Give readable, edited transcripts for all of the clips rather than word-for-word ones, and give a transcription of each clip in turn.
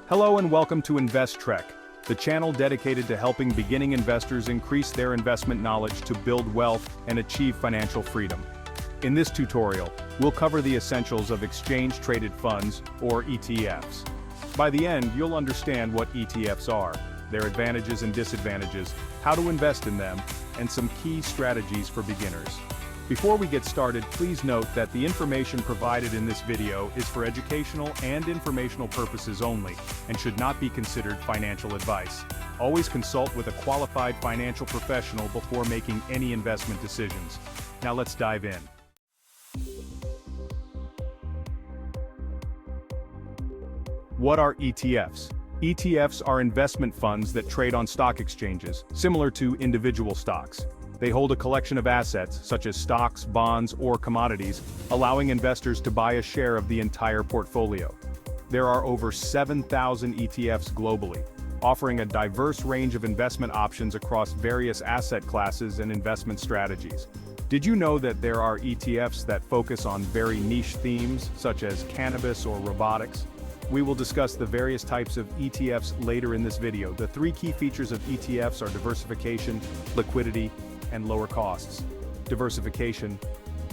Hello and welcome to InvestTrek, the channel dedicated to helping beginning investors increase their investment knowledge to build wealth and achieve financial freedom. In this tutorial, we'll cover the essentials of exchange-traded funds, or ETFs. By the end, you'll understand what ETFs are, their advantages and disadvantages, how to invest in them, and some key strategies for beginners. Before we get started, please note that the information provided in this video is for educational and informational purposes only, and should not be considered financial advice. Always consult with a qualified financial professional before making any investment decisions. Now let's dive in. What are ETFs? ETFs are investment funds that trade on stock exchanges, similar to individual stocks. They hold a collection of assets, such as stocks, bonds, or commodities, allowing investors to buy a share of the entire portfolio. There are over 7,000 ETFs globally, offering a diverse range of investment options across various asset classes and investment strategies. Did you know that there are ETFs that focus on very niche themes, such as cannabis or robotics? We will discuss the various types of ETFs later in this video. The three key features of ETFs are diversification, liquidity, and lower costs. Diversification.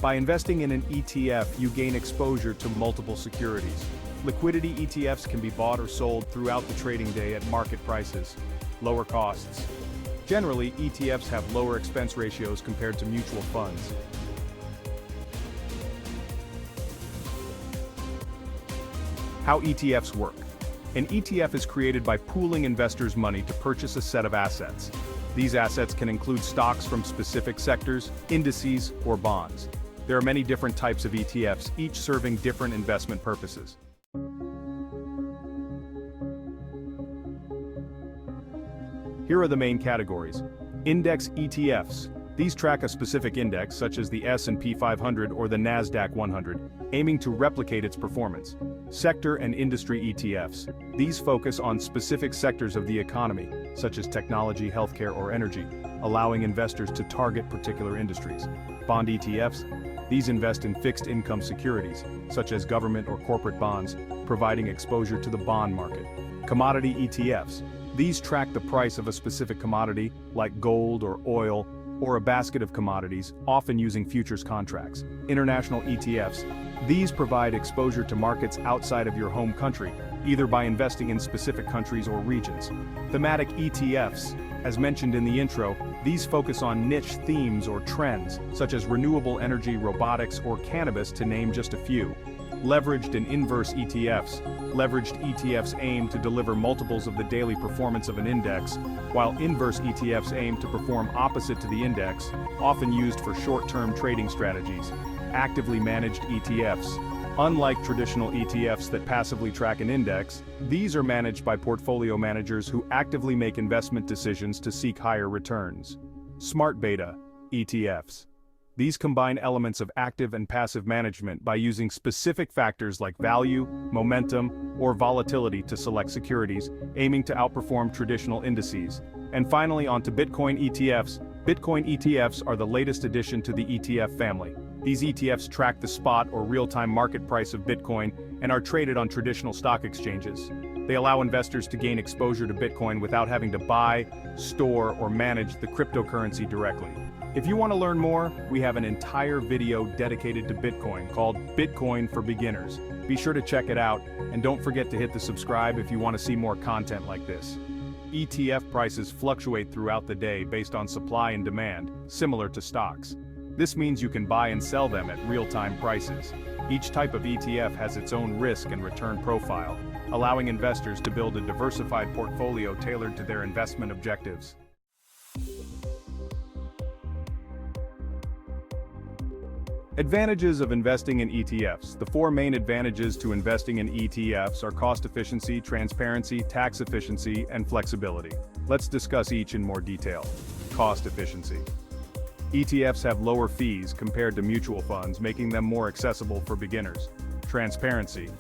By investing in an ETF, you gain exposure to multiple securities. Liquidity. ETFs can be bought or sold throughout the trading day at market prices. Lower costs. Generally, ETFs have lower expense ratios compared to mutual funds. How ETFs work. An ETF is created by pooling investors' money to purchase a set of assets. These assets can include stocks from specific sectors, indices, or bonds. There are many different types of ETFs, each serving different investment purposes. Here are the main categories. Index ETFs. These track a specific index, such as the S&P 500 or the NASDAQ 100, aiming to replicate its performance. Sector and industry ETFs. These focus on specific sectors of the economy, such as technology, healthcare, or energy, allowing investors to target particular industries. Bond ETFs. These invest in fixed income securities, such as government or corporate bonds, providing exposure to the bond market. Commodity ETFs. These track the price of a specific commodity, like gold or oil, or a basket of commodities, often using futures contracts. International ETFs. These provide exposure to markets outside of your home country, either by investing in specific countries or regions. Thematic ETFs. As mentioned in the intro, these focus on niche themes or trends, such as renewable energy, robotics, or cannabis, to name just a few. Leveraged and inverse ETFs. Leveraged ETFs aim to deliver multiples of the daily performance of an index, while inverse ETFs aim to perform opposite to the index, often used for short-term trading strategies. Actively managed ETFs. Unlike traditional ETFs that passively track an index, these are managed by portfolio managers who actively make investment decisions to seek higher returns. Smart beta ETFs. These combine elements of active and passive management by using specific factors like value, momentum, or volatility to select securities, aiming to outperform traditional indices. And finally, onto Bitcoin ETFs. Bitcoin ETFs are the latest addition to the ETF family. These ETFs track the spot or real-time market price of Bitcoin and are traded on traditional stock exchanges. They allow investors to gain exposure to Bitcoin without having to buy, store, or manage the cryptocurrency directly. If you want to learn more, we have an entire video dedicated to Bitcoin called Bitcoin for Beginners. Be sure to check it out, and don't forget to hit the subscribe if you want to see more content like this. ETF prices fluctuate throughout the day based on supply and demand, similar to stocks. This means you can buy and sell them at real-time prices. Each type of ETF has its own risk and return profile, allowing investors to build a diversified portfolio tailored to their investment objectives. Advantages of investing in ETFs. The four main advantages to investing in ETFs are cost efficiency, transparency, tax efficiency, and flexibility. Let's discuss each in more detail. Cost efficiency. ETFs have lower fees compared to mutual funds, making them more accessible for beginners. Transparency.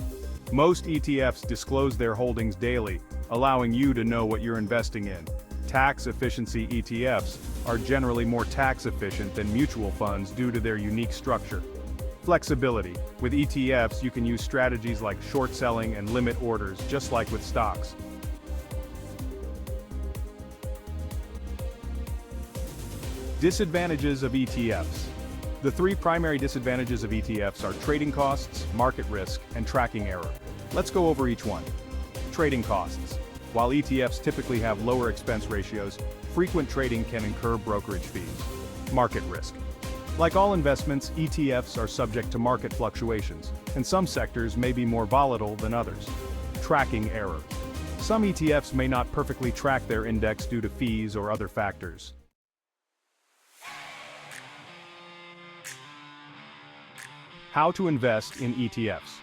Most ETFs disclose their holdings daily, allowing you to know what you're investing in. Tax efficiency. ETFs are generally more tax efficient than mutual funds due to their unique structure. Flexibility. With ETFs, you can use strategies like short selling and limit orders, just like with stocks. Disadvantages of ETFs. The three primary disadvantages of ETFs are trading costs, market risk, and tracking error. Let's go over each one. Trading costs. While ETFs typically have lower expense ratios, frequent trading can incur brokerage fees. Market risk. Like all investments, ETFs are subject to market fluctuations, and some sectors may be more volatile than others. Tracking error. Some ETFs may not perfectly track their index due to fees or other factors. How to invest in ETFs.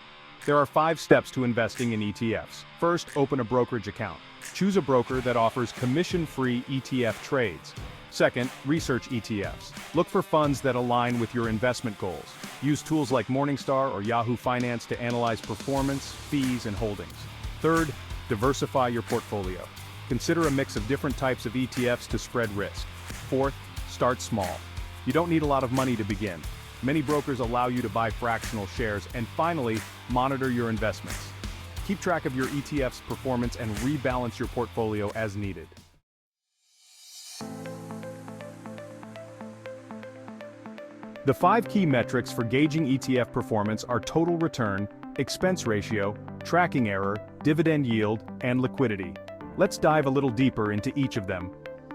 There are 5 steps to investing in ETFs. First, open a brokerage account. Choose a broker that offers commission-free ETF trades. Second, research ETFs. Look for funds that align with your investment goals. Use tools like Morningstar or Yahoo Finance to analyze performance, fees, and holdings. Third, diversify your portfolio. Consider a mix of different types of ETFs to spread risk. Fourth, start small. You don't need a lot of money to begin. Many brokers allow you to buy fractional shares. And finally, monitor your investments. Keep track of your ETF's performance and rebalance your portfolio as needed. The 5 key metrics for gauging ETF performance are total return, expense ratio, tracking error, dividend yield, and liquidity. Let's dive a little deeper into each of them.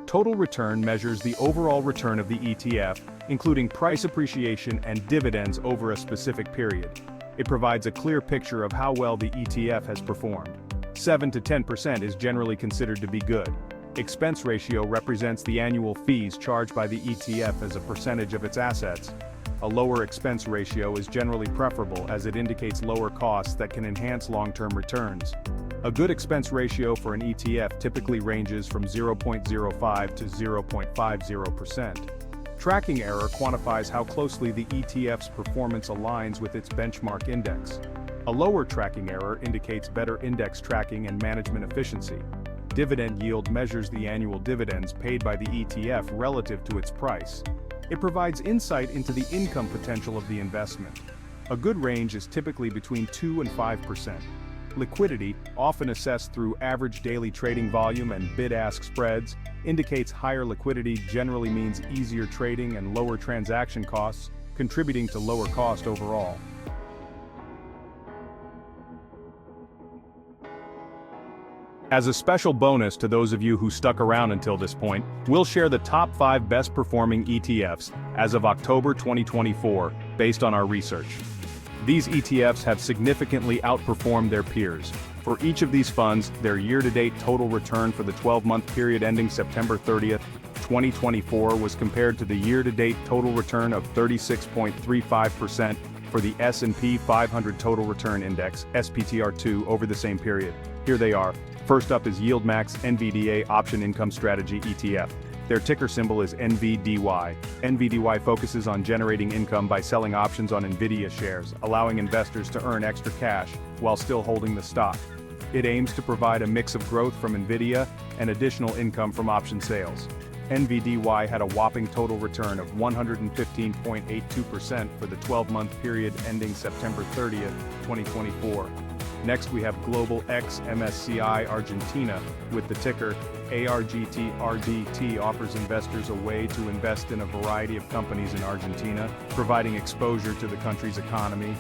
Total return measures the overall return of the ETF, including price appreciation and dividends over a specific period. It provides a clear picture of how well the ETF has performed. 7 to 10% is generally considered to be good. Expense ratio represents the annual fees charged by the ETF as a percentage of its assets. A lower expense ratio is generally preferable as it indicates lower costs that can enhance long-term returns. A good expense ratio for an ETF typically ranges from 0.05 to 0.50%. Tracking error quantifies how closely the ETF's performance aligns with its benchmark index. A lower tracking error indicates better index tracking and management efficiency. Dividend yield measures the annual dividends paid by the ETF relative to its price. It provides insight into the income potential of the investment. A good range is typically between 2 and 5%. Liquidity, often assessed through average daily trading volume and bid-ask spreads, indicates higher liquidity generally means easier trading and lower transaction costs, contributing to lower cost overall. As a special bonus to those of you who stuck around until this point, we'll share the top 5 best performing ETFs as of October 2024, based on our research. These ETFs have significantly outperformed their peers. For each of these funds, their year-to-date total return for the 12-month period ending September 30th, 2024 was compared to the year-to-date total return of 36.35% for the S&P 500 Total Return Index, SPTR2, over the same period. Here they are. First up is YieldMax NVDA Option Income Strategy ETF. Their ticker symbol is NVDY. NVDY focuses on generating income by selling options on NVIDIA shares, allowing investors to earn extra cash while still holding the stock. It aims to provide a mix of growth from NVIDIA and additional income from option sales. NVDY had a whopping total return of 115.82% for the 12-month period ending September 30th, 2024. Next we have Global X MSCI Argentina with the ticker ARGT. RDT offers investors a way to invest in a variety of companies in Argentina, providing exposure to the country's economy.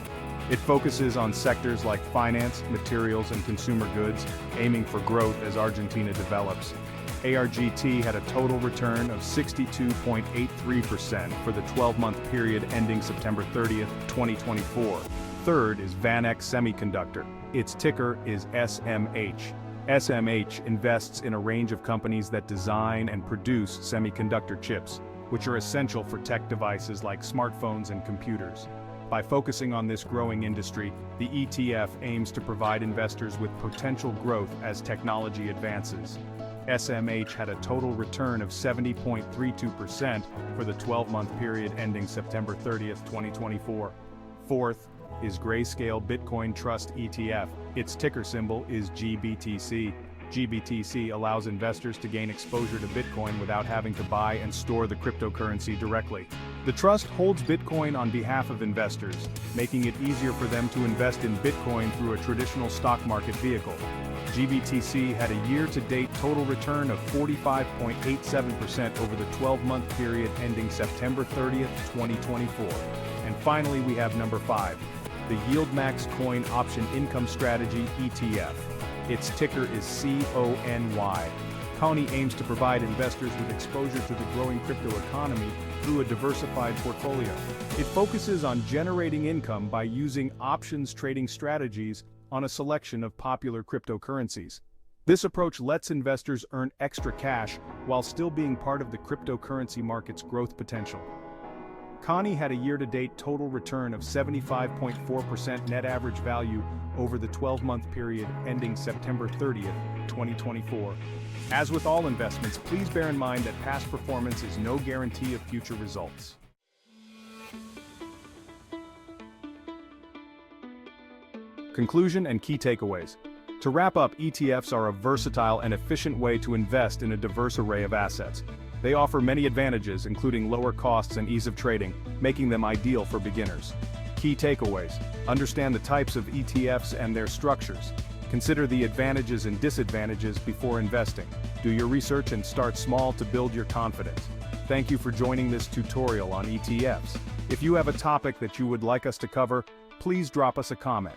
It focuses on sectors like finance, materials, and consumer goods, aiming for growth as Argentina develops. ARGT had a total return of 62.83% for the 12-month period ending September 30th, 2024. Third is VanEck Semiconductor. Its ticker is SMH. SMH invests in a range of companies that design and produce semiconductor chips, which are essential for tech devices like smartphones and computers. By focusing on this growing industry, the ETF aims to provide investors with potential growth as technology advances. SMH had a total return of 70.32% for the 12-month period ending September 30th, 2024. Fourth is Grayscale Bitcoin Trust ETF. Its ticker symbol is GBTC. GBTC allows investors to gain exposure to Bitcoin without having to buy and store the cryptocurrency directly. The trust holds Bitcoin on behalf of investors, making it easier for them to invest in Bitcoin through a traditional stock market vehicle. GBTC had a year-to-date total return of 45.87% over the 12-month period ending September 30th, 2024. And finally, we have number 5, the YieldMax Coin Option Income Strategy ETF. Its ticker is CONY. CONY aims to provide investors with exposure to the growing crypto economy through a diversified portfolio. It focuses on generating income by using options trading strategies on a selection of popular cryptocurrencies. This approach lets investors earn extra cash while still being part of the cryptocurrency market's growth potential. CONY had a year-to-date total return of 75.4% net average value over the 12-month period ending September 30th, 2024. As with all investments, please bear in mind that past performance is no guarantee of future results. Conclusion and key takeaways. To wrap up, ETFs are a versatile and efficient way to invest in a diverse array of assets. They offer many advantages, including lower costs and ease of trading, making them ideal for beginners. Key takeaways. Understand the types of ETFs and their structures. Consider the advantages and disadvantages before investing. Do your research and start small to build your confidence. Thank you for joining this tutorial on ETFs. If you have a topic that you would like us to cover, please drop us a comment.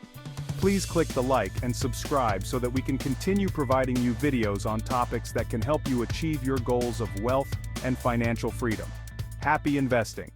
Please click the like and subscribe so that we can continue providing you videos on topics that can help you achieve your goals of wealth and financial freedom. Happy investing!